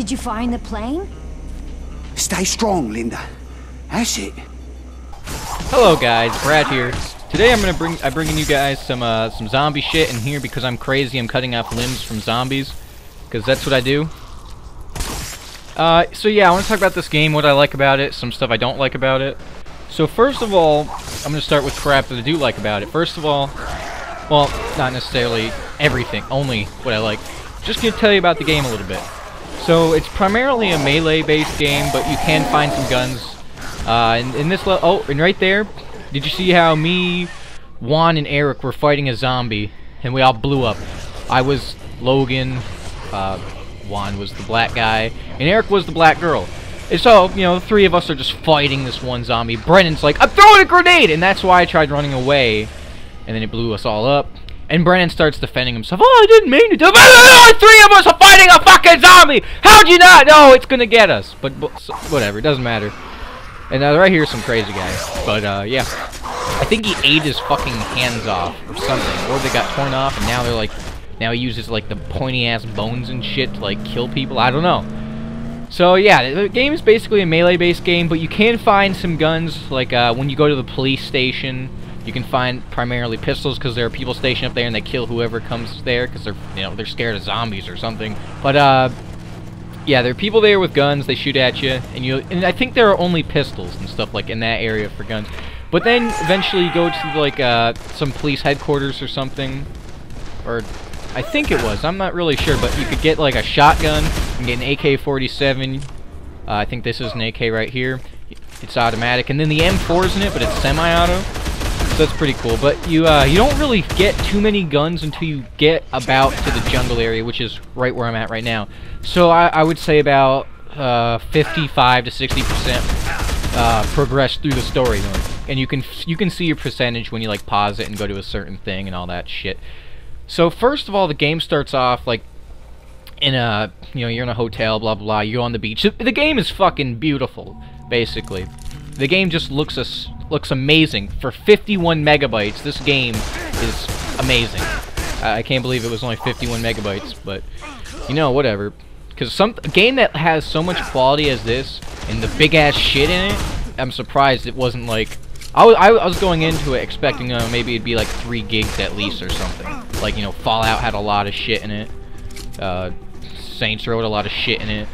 Did you find the plane? Stay strong, Linda. That's it. Hello guys, Brad here. Today I'm bringing you guys some zombie shit in here because I'm crazy. I'm cutting off limbs from zombies because that's what I do. So yeah, I want to talk about this game, what I like about it, some stuff I don't like about it. So first of all, I'm going to start with crap that I do like about it. First of all, well, not necessarily everything, only what I like. Just going to tell you about the game a little bit. So it's primarily a melee-based game, but you can find some guns. In this oh, and right there, did you see how me, Juan, and Eric were fighting a zombie, and we all blew up? I was Logan, Juan was the black guy, and Eric was the black girl. And so, you know, the three of us are just fighting this one zombie. Brennan's like, I'm throwing a grenade! And that's why I tried running away, and then it blew us all up. And Brennan starts defending himself. Oh, I didn't mean to do it. Three of us are fighting a fucking zombie! How'd you not know it's gonna get us? But so, whatever, it doesn't matter. And right here's some crazy guy. But, yeah. I think he ate his fucking hands off or something. Or they got torn off, and now they're like... Now he uses, like, the pointy-ass bones and shit to, like, kill people. I don't know. So, yeah, the game is basically a melee-based game, but you can find some guns. Like, when you go to the police station, you can find primarily pistols, because there are people stationed up there, and they kill whoever comes there, because they're, you know, they're scared of zombies or something. But, yeah, there are people there with guns, they shoot at you, and I think there are only pistols and stuff, like, in that area for guns. But then, eventually, you go to, like, some police headquarters or something, or... I think it was. I'm not really sure, but you could get like a shotgun. You can get an AK-47. I think this is an AK right here. It's automatic, and then the M4's in it, but it's semi-auto. So that's pretty cool. But you don't really get too many guns until you get about to the jungle area, which is right where I'm at right now. So I would say about 55 to 60% progress through the story mode, and you can see your percentage when you like pause it and go to a certain thing and all that shit. So first of all, the game starts off like in a, you know, you're in a hotel, blah blah blah. You go on the beach. The game is fucking beautiful, basically. The game just looks amazing for 51 megabytes. This game is amazing. I can't believe it was only 51 megabytes, but you know, whatever. Because a game that has so much quality as this and the big ass shit in it, I'm surprised it wasn't like. I was going into it expecting maybe it'd be like 3 gigs at least or something. Like, you know, Fallout had a lot of shit in it. Saints Row had a lot of shit in it.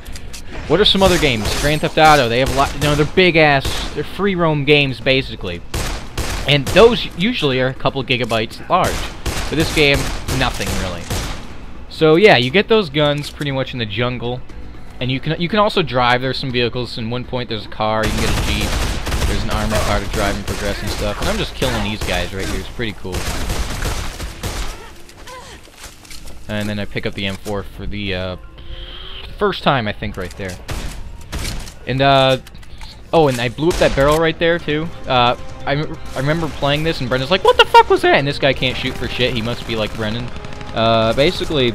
What are some other games? Grand Theft Auto, they have a lot, you know, they're big ass, they're free roam games basically. And those usually are a couple gigabytes large. But this game, nothing really. So yeah, you get those guns pretty much in the jungle. And you can also drive. There's some vehicles. In one point there's a car, you can get a Jeep. There's an armored car to drive and progress and stuff. And I'm just killing these guys right here. It's pretty cool. And then I pick up the M4 for the first time, I think, right there. And, oh, and I blew up that barrel right there, too. I remember playing this, and Brendan's like, what the fuck was that? And this guy can't shoot for shit. He must be like Brendan. Basically...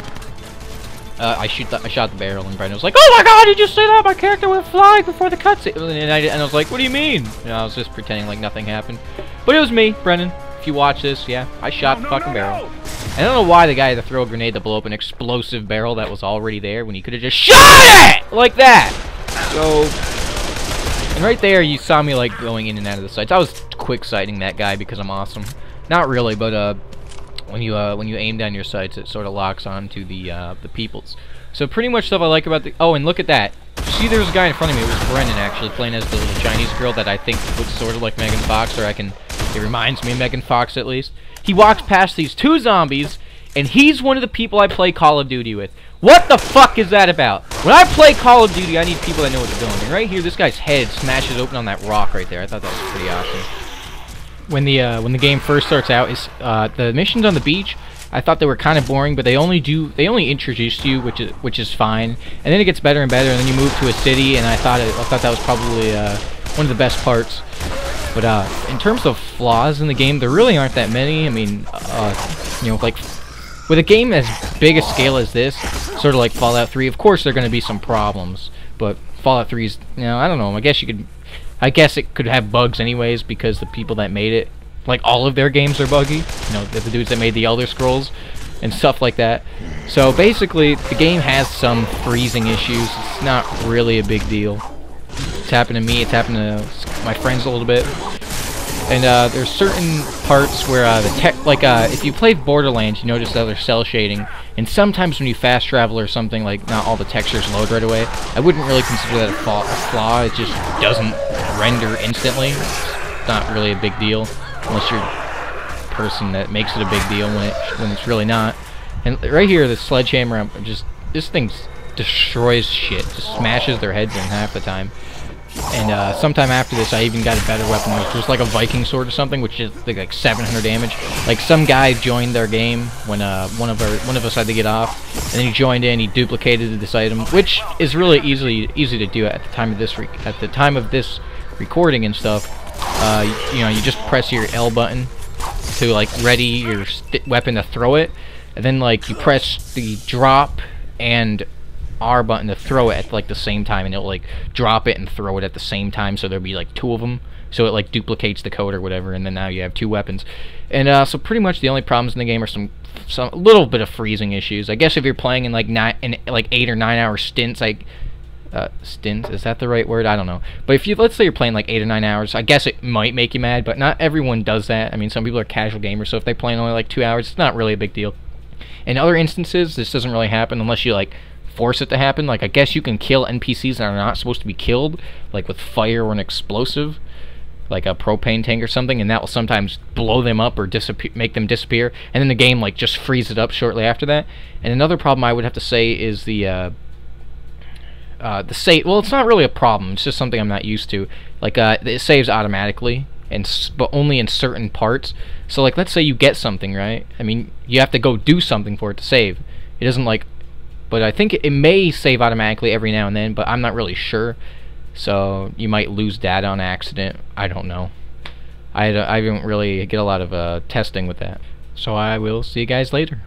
I shot the barrel, and Brendan was like, "Oh my God, did you say that? My character went flying before the cutscene." And I was like, "What do you mean?" And I was just pretending like nothing happened. But it was me, Brendan. If you watch this, yeah, I shot the fucking barrel. I don't know why the guy had to throw a grenade to blow up an explosive barrel that was already there when he could have just shot it like that. So, and right there, you saw me like going in and out of the sights. I was quick sighting that guy because I'm awesome. Not really, but when you aim down your sights, it sort of locks onto the peoples. So pretty much stuff I like about the... Oh, and look at that. See, there was a guy in front of me. It was Brennan, actually, playing as the little Chinese girl that I think looks sort of like Megan Fox, or it reminds me of Megan Fox, at least. He walks past these 2 zombies, and he's one of the people I play Call of Duty with. What the fuck is that about? When I play Call of Duty, I need people that know what they're doing. And right here, this guy's head smashes open on that rock right there. I thought that was pretty awesome. When the game first starts out, is the missions on the beach. I thought they were kind of boring, but they only introduce you, which is fine. And then it gets better and better, and then you move to a city, and I thought that was probably one of the best parts. But in terms of flaws in the game, there really aren't that many. I mean, you know, like with a game as big a scale as this, sort of like Fallout 3, of course there are going to be some problems. But Fallout 3's, you know, I don't know. I guess it could have bugs anyways, because the people that made it, like, all of their games are buggy. You know, the dudes that made the Elder Scrolls. and stuff like that. So basically, the game has some freezing issues. It's not really a big deal. It's happened to me, it's happened to my friends a little bit. And there's certain parts where the tech, like if you played Borderlands, you notice that there's cell shading, and sometimes when you fast travel or something, like not all the textures load right away. I wouldn't really consider that a flaw. It just doesn't render instantly. It's not really a big deal unless you're a person that makes it a big deal when it's really not. And right here, the sledgehammer, this thing destroys shit, just smashes their heads in half the time. And sometime after this, I even got a better weapon, which was like a Viking sword or something, which is like 700 damage. Like some guy joined their game when one of us had to get off, and then he joined in. He duplicated this item, which is really easy to do at the time of this recording and stuff. You know, you just press your L button to like ready your weapon to throw it, and then like you press the drop and R button to throw it at like the same time, and it'll like drop it and throw it at the same time, so there'll be like two of them, so it like duplicates the code or whatever, and then now you have two weapons. And so pretty much the only problems in the game are some little bit of freezing issues. I guess if you're playing in like 8 or 9 hour stints, like stint, is that the right word? I don't know. But if you, let's say you're playing like 8 or 9 hours, I guess it might make you mad, but not everyone does that. I mean, some people are casual gamers, so if they play in only like 2 hours, it's not really a big deal. In other instances, this doesn't really happen unless you like force it to happen. Like I guess you can kill NPCs that are not supposed to be killed, like with fire or an explosive, like a propane tank or something, and that will sometimes blow them up or make them disappear, and then the game like just frees it up shortly after that. And another problem I would have to say is the save. Well, it's not really a problem, it's just something I'm not used to. Like it saves automatically, but only in certain parts. So like let's say you get something, right? I mean, you have to go do something for it to save. It doesn't like, but I think it may save automatically every now and then, but I'm not really sure. So you might lose data on accident. I don't know. I don't really get a lot of testing with that. So I will see you guys later.